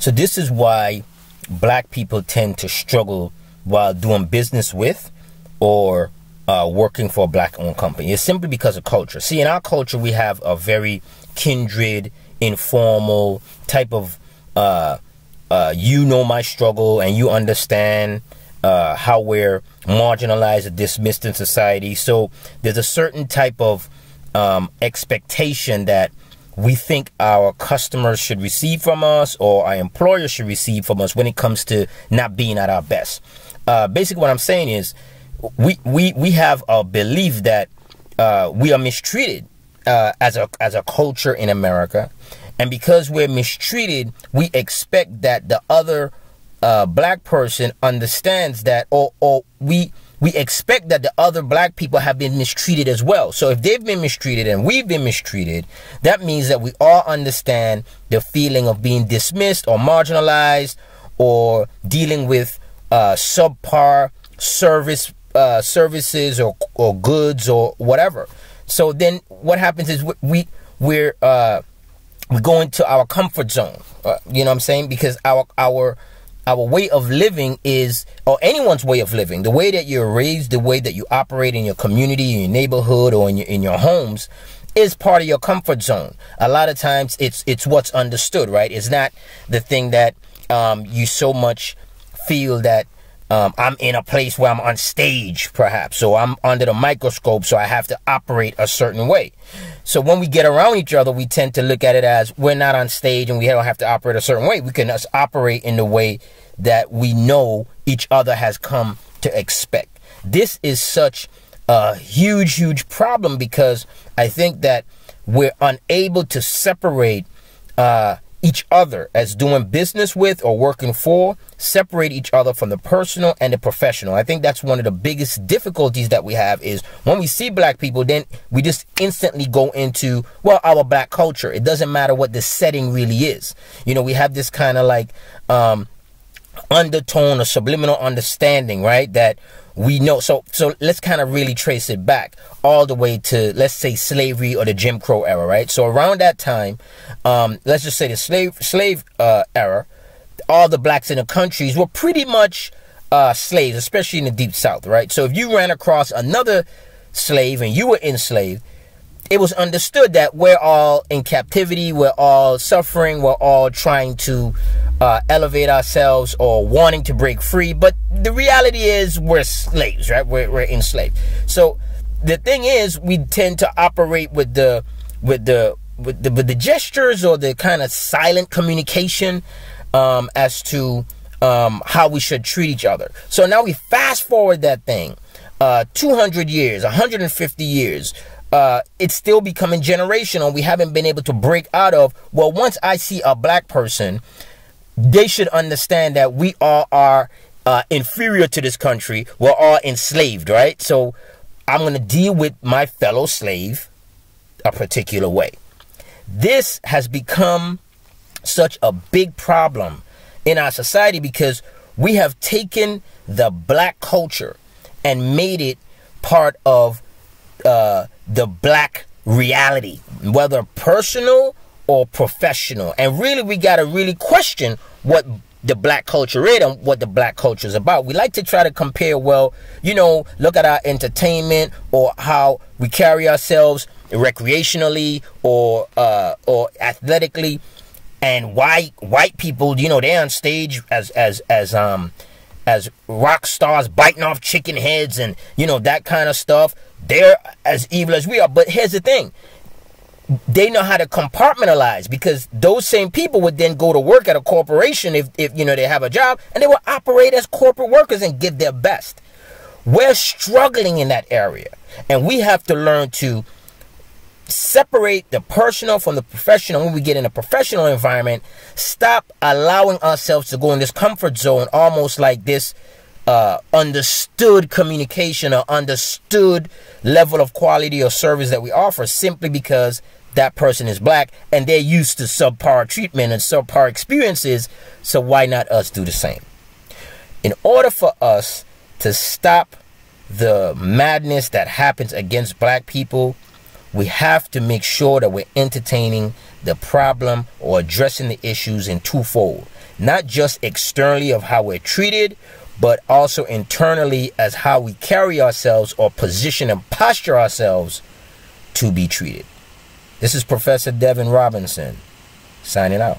So this is why black people tend to struggle while doing business with or working for a black-owned company. It's simply because of culture. See, in our culture, we have a very kindred, informal type of, you know my struggle and you understand how we're marginalized and dismissed in society. So there's a certain type of expectation that we think our customers should receive from us or our employers should receive from us when it comes to not being at our best. Basically, what I'm saying is we have a belief that we are mistreated as a culture in America. And because we're mistreated, we expect that the other black person understands that, or we expect that the other black people have been mistreated as well. So if they've been mistreated and we've been mistreated, that means that we all understand the feeling of being dismissed or marginalized or dealing with subpar services or goods or whatever. So then what happens is we go into our comfort zone. You know what I'm saying? Because our way of living is, or anyone's way of living, the way that you're raised, the way that you operate in your community, in your neighborhood, or in your homes, is part of your comfort zone. A lot of times it's what's understood, right? It's not the thing that you so much feel that I'm in a place where I'm on stage, perhaps. So I'm under the microscope, so I have to operate a certain way. So when we get around each other, we tend to look at it as we're not on stage and we don't have to operate a certain way. We can just operate in the way that we know each other has come to expect. This is such a huge, huge problem because I think that we're unable to separate each other as doing business with or working for, separate each other from the personal and the professional. I think that's one of the biggest difficulties that we have is when we see black people, then we just instantly go into, well, our black culture. It doesn't matter what the setting really is. You know, we have this kind of like undertone or subliminal understanding, right? That we know. So let's kind of really trace it back all the way to, let's say, slavery or the Jim Crow era, right? So around that time, let's just say the slave era, all the blacks in the countries were pretty much slaves, especially in the Deep South, right? So if you ran across another slave and you were enslaved, it was understood that we're all in captivity, we're all suffering, we're all trying to elevate ourselves or wanting to break free. But the reality is we're slaves, right? We're enslaved. So the thing is, we tend to operate with the gestures or the kind of silent communication as to how we should treat each other. So now we fast forward that thing 200 years, 150 years. It's still becoming generational. We haven't been able to break out of, well, once I see a black person, they should understand that we all are inferior to this country. We're all enslaved, right? So I'm going to deal with my fellow slave a particular way. This has become such a big problem in our society because we have taken the black culture and made it part of the black reality, whether personal or professional. And really, we got to really question what the black culture is and what the black culture is about. We like to try to compare, well, you know, look at our entertainment or how we carry ourselves recreationally or athletically, and white people, you know, they're on stage as rock stars biting off chicken heads and, you know, that kind of stuff. They're as evil as we are. But here's the thing. They know how to compartmentalize, because those same people would then go to work at a corporation if you know, they have a job, and they will operate as corporate workers and give their best. We're struggling in that area, and we have to learn to separate the personal from the professional. When we get in a professional environment, stop allowing ourselves to go in this comfort zone, almost like this understood communication or understood level of quality or service that we offer, simply because that person is black and they're used to subpar treatment and subpar experiences. So why not us do the same? In order for us to stop the madness that happens against black people, we have to make sure that we're entertaining the problem or addressing the issues in twofold. not just externally of how we're treated, but also internally as how we carry ourselves or position and posture ourselves to be treated. This is Professor Devin Robinson, signing out.